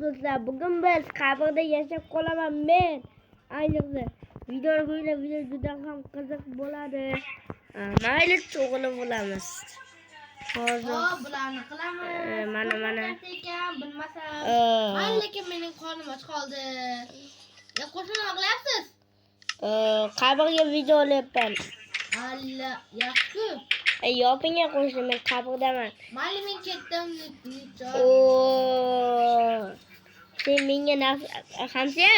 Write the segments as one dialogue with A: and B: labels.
A: do'stlar, bugun biz qabrda yashab qolaman men. Ayniqsa videoni ko'ylab video juda ham qiziq bo'ladi. Mayli to'g'ri bo'lamiz. Hozir
B: bularni qilamiz.
A: Mana.
B: Bilmasam. Lekin mening qornim och qoldi. Ya qo'shni qilyapsiz?
A: Qabrga video olyapman.
B: Alla, yaxshi.
A: Yopinga qo'shni, men qabrdaman.
B: Mayli, men ketdim.
A: Sen menga Hamza?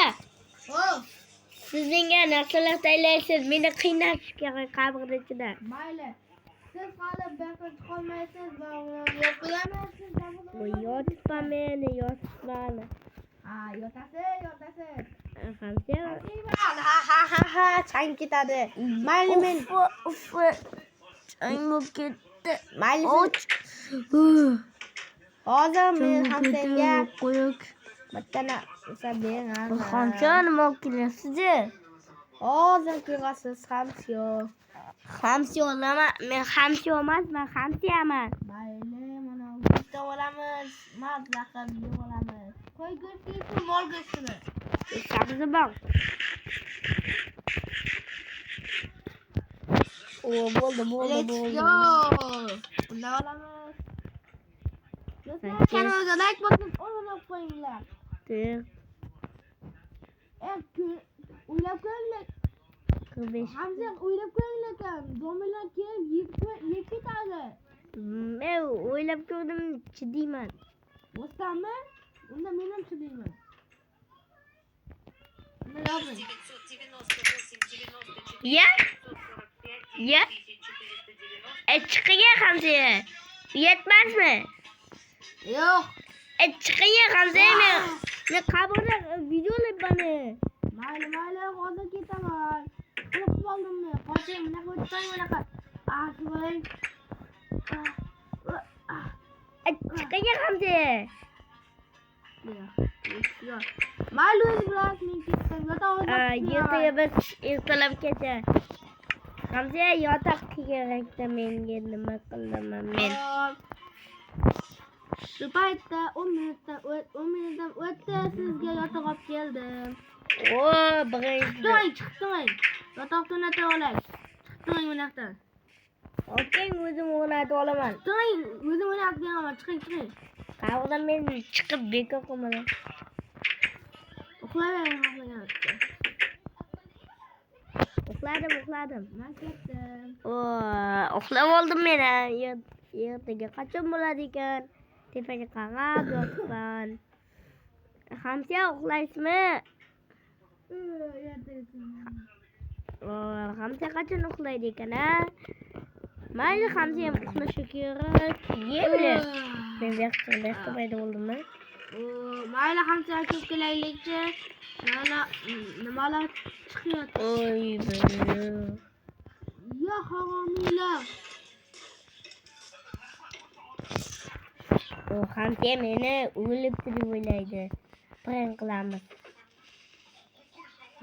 A: Siz menga narsalar taylaysiz, meni qiynash kerak qabrda ichida.
B: Mayli. Siz hali buyoqqa chiqolmaysiz va yo'qolamasiz.
A: Yotibman men, yotibman.
B: Yotasiz.
A: Hamza?
B: Ha, chang ketadi. Mayli, men
A: chang bo'lib ketdi.
B: Mayli. Hozir men ham senga
A: qo'yib
B: bitta narsa beraman.
A: Hamza nima olib kelyapsiz?
B: Hozir ko'rasiz, Hamza.
A: Hamza olaman. Men Hamza emasman, Hamzaman.
B: Mayli, mana bitta olamiz. Mazza qilib yeyolamiz. Qo'y go'shti, mol go'shtimi?
A: Sabzi bor. Bo'ldi.
B: Bunda olamiz. Do'stlar, kanalga like bosib, o'ynab qo'yinglar. O'ylab ko'ringlar.
A: 45.
B: Hamza, o'ylab ko'ringlar ekan. Zombiylar kelib yeb ketadi.
A: Men o'ylab ko'rdim, chidayman.
B: Bo'stanmi? Unda men ham chidayman.
A: Ya? Chiqinga Hamza. Yetmasmi?
B: Yo'q.
A: Chiqinga Hamza, men qabrda video olyapman.
B: Mayli, hozir ketaman. Qilib qoldim men. Qoching, bunaqa o'tmang, bunaqa. Voy.
A: Chiqinga Hamza.
B: Mayli, o'zi bilan men ketdim.
A: Ertaga biz ertalabgacha. Hamza, yotoq kerakda menga nima qildim men?
B: Shu paytda 10 minutdan o'tdi, sizga yotoq olib keldim.
A: Birinchi.
B: Chiqding. Yotoqni o'rnatib olay. Chiqding buyoqdan.
A: Okey, o'zim o'rnatib olaman.
B: Chiqding, o'zim o'rnatib beraman. Chiqing.
A: Qabrdan men chiqib bekor qilmadim. Uxladim.
B: Men ketdim.
A: Uxlab oldim men. Ertaga qachon bo'ladi ekan? Tepaga qarab yotibman. Hamza, uxlaysizmi? Hamza qachon uxlaydi ekan, ha? Mayli, Hamza ham uxlashi kerak. Yemli. Men vaqtda paydo bo'ldimmi?
B: Mayli, Hamza ko'p kelaylikchi. Mana nimalar chiqyapti. Ya haromiylar.
A: Hamza meni o'libdi deb o'ylaydi. Prank qilamiz.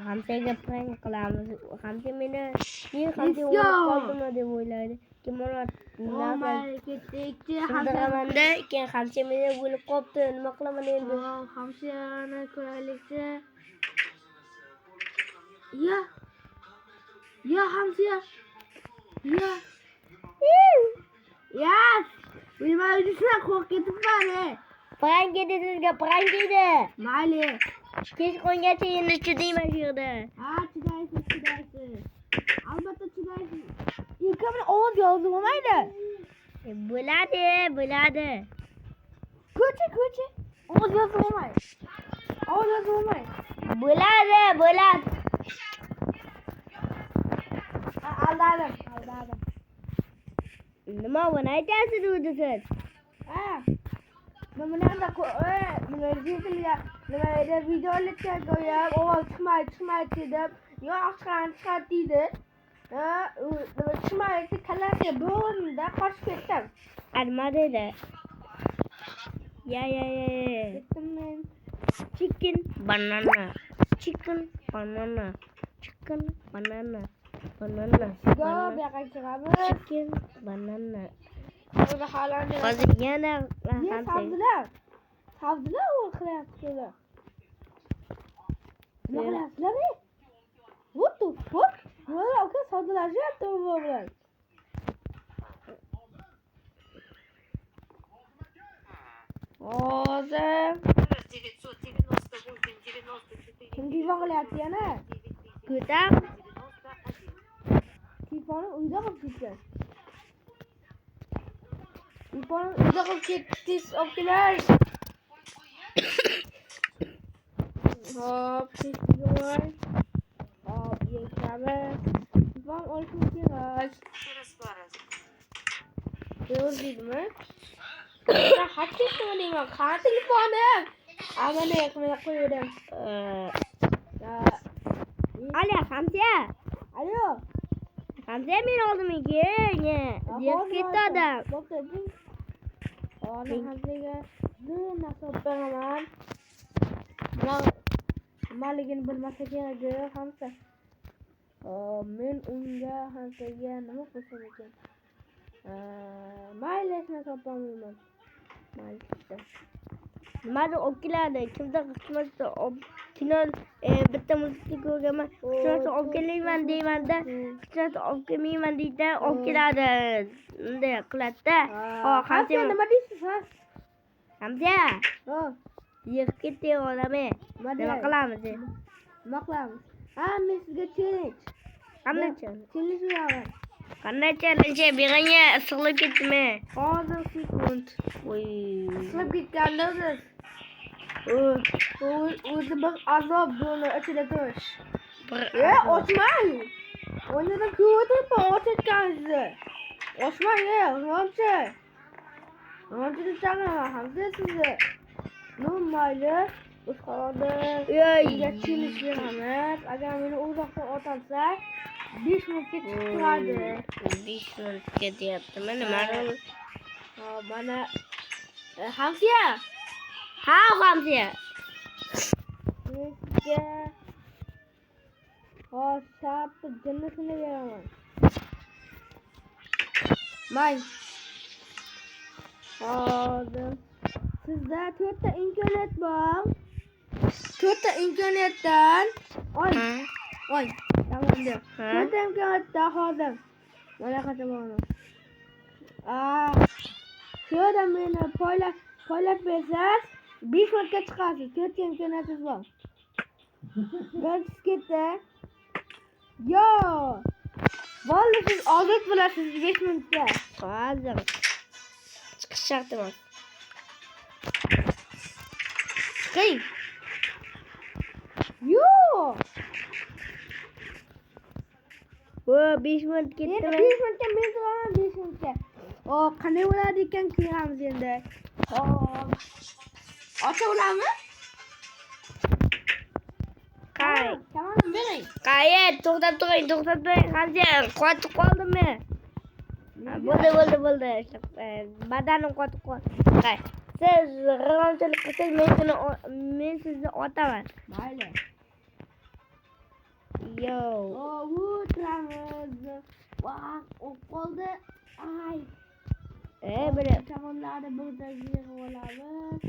A: Hamzaga prank qilamiz. Hamza meni Hamza o'lib deb o'ylaydi.
B: Mayli, ketdik.
A: Hamza keyin Hamza meni o'lib qolibdi. Nima qilaman endi?
B: Hamzani ko'raylikchi. Ya Hamza. Yes. Nima uchun qo'rqib ketibman?
A: Prank edi sizga, prank edi.
B: Mayli.
A: Kech qongacha endi chidayman shu yerda.
B: Ha, chidaysiz. Albatta chidaysiz. Ikkamni ovoz yozib bo'lmaydi.
A: Bo'ladi.
B: Ko'cha. Ovoz yozib bo'lmaydi.
A: Bo'ladi.
B: Aldadim.
A: Nima buni aytasiz o'zi siz?
B: Nima video olayotgan qo'yib, ovoz chiqmaydi deb, yo'q chiqadi deydi. Chiqmaydi, kalasiga bo'g'imda qochib ketdim.
A: Nima dedi? Ya.
B: Ketdim men.
A: Chicken banana.
B: Buyoqqa chiqamiz.
A: Chicken banana.
B: Hozir
A: Hozir yana
B: sabzilar. savdilar u qilyaptilar. Nima qilyapsizlar? What the fuck? Nimalar aka savdolashyapti u bilan? Hozir
C: 998
B: kim divon qilyapti yana?
A: Ko'tar.
B: Telefonni uyda qilib ketgan. Telefonni uyda qilib ketdingiz, opkelar. Hop, tekrar. Hop, yechamiz. Telefon olishimiz kerak. Ko'rdingmi? Ben hatta söyleyeyim. Kan telefonum. Ama ne ekmeğe koyuyorum.
A: Alo, Hamza.
B: Alo.
A: Hamza men oldimga, ne? Deb ketdi odam.
B: Bo'pti. Ana Hamzaga nasib beraman. Nimaligini bilmasa kerak, Hamza. Men unga Hamzaga nima qilsam ekan? Maylashni topolmayman.
A: Nimadir olib keladi. Kimdir qismatda kino bitta muzika ko'rganman. Qismatda olib kelayman deymanda, qismatda olib kelmayman deydi, olib keladi. Unday qiladi-da.
B: Hamza nima deysiz, ha?
A: Hamza. Yig'ib ketdi odami. Nima qilamiz?
B: Nima qilamiz? Men sizga challenge.
A: Qanday challenge?
B: Challenge beraman.
A: Qanday challenge? Beg'anga isig'lab ketdimi?
B: Hozir sekund.
A: Voy.
B: Isig'lab ketgandasiz. O'zi bir azob buni ichida turish. Ochmang. O'yinda ko'rib ochayotganingizni. Ochmang, Ramcha. Ramcha chaqiraman, Hamza sizni. Mayli. Biz hozir challenge beramiz. Agar meni uzoqdan otamsak, 5 minutga chiqib turadi.
A: 5 minutga deyaptimi? Nima bo'ldi?
B: Mana Hamza.
A: Ha, Hamza.
B: Sizga shart jinnisini beraman. May. Hozir sizda 4 ta imkoniyat bor. 4 ta imkoniyatdan tamam. 4 ta imkoniyatdan hozir mana qataman. Şurada meni poylab bersangiz 5 minutga chiqasiz. 4 ta imkoniyatingiz bor. Birinchisi ketdi. Yo! Bo'ldi, siz ozod bo'lasiz 5 minutda.
A: Hozir chiqish shart emas.
B: Chiqing. Yo!
A: 5 minut ketdimi?
B: 5 minutga men turaman 5 minutga. Qanday bo'ladi ekan ko'ramiz endi. Ocha ularmi? Tamam, bering.
A: Qayet, to'xtab turing. Hamza, qotib qoldimmi? Bo'ldi. Badanim qotib qoldi. Siz g'irromchilik qilsangiz men sizni otaman.
B: Mayli.
A: Yo.
B: O'tiramiz. Qoldi. Ay.
A: Biri
B: Tomonlarni birga yig'ib olamiz.